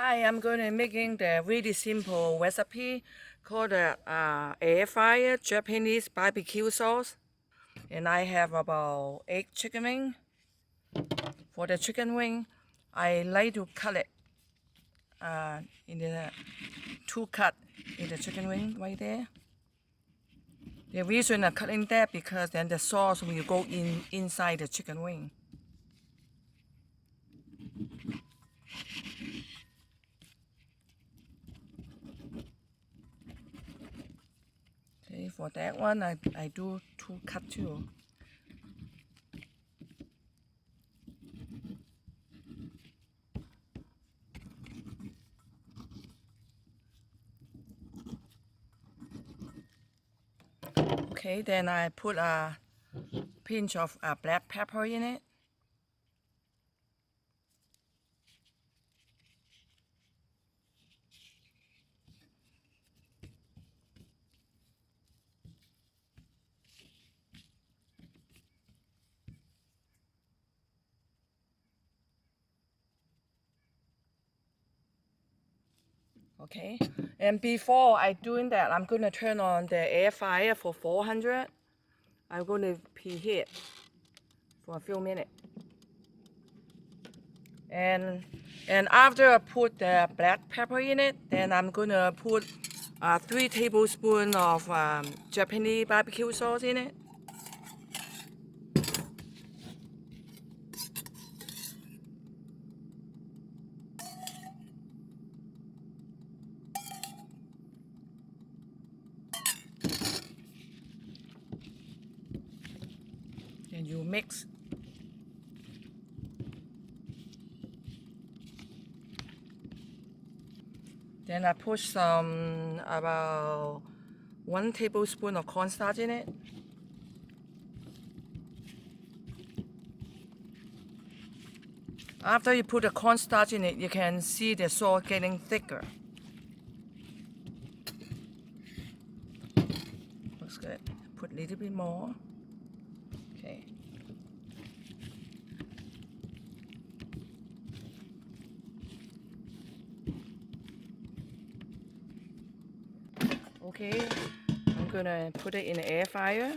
Hi, I'm going to making the really simple recipe called the air fryer Japanese barbecue sauce. And I have about 8 chicken wing. For the chicken wing, I like to cut it in the 2 cut in the chicken wing right there. The reason I'm cutting that because then the sauce will go inside the chicken wing. Okay, for that one I do 2 cut too. Okay, then I put a pinch of black pepper in it. Okay, and before I doing that, I'm gonna turn on the air fryer for 400. I'm gonna preheat for a few minutes. And after I put the black pepper in it, then I'm gonna put 3 tablespoons of Japanese barbecue sauce in it. And you mix. Then I put some about 1 tablespoon of cornstarch in it. After you put the cornstarch in it, you can see the sauce getting thicker. Looks good. Put a little bit more. Okay. Okay, I'm gonna put it in the air fryer.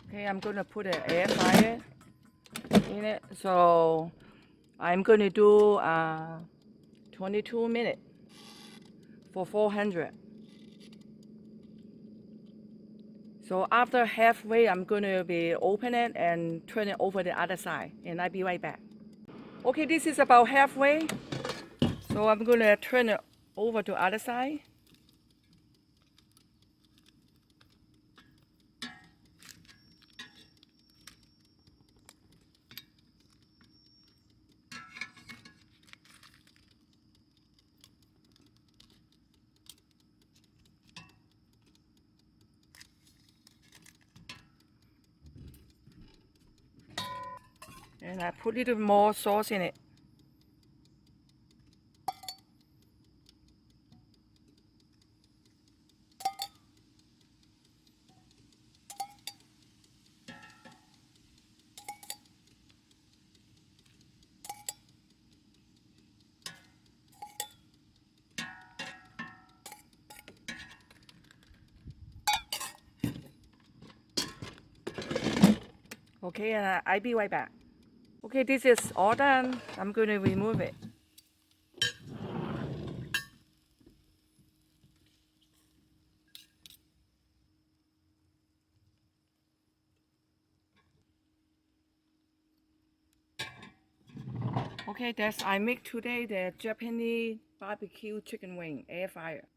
Okay, I'm gonna put an air fryer in it. So I'm gonna do 22 minutes for 400. So after halfway, I'm gonna be open it and turn it over the other side, and I'll be right back. Okay, this is about halfway. So I'm gonna turn it over to other side. And I put a little more sauce in it. Okay, and I'll be right back. Okay, this is all done. I'm going to remove it. Okay, that's I make today the Japanese barbecue chicken wing air fryer.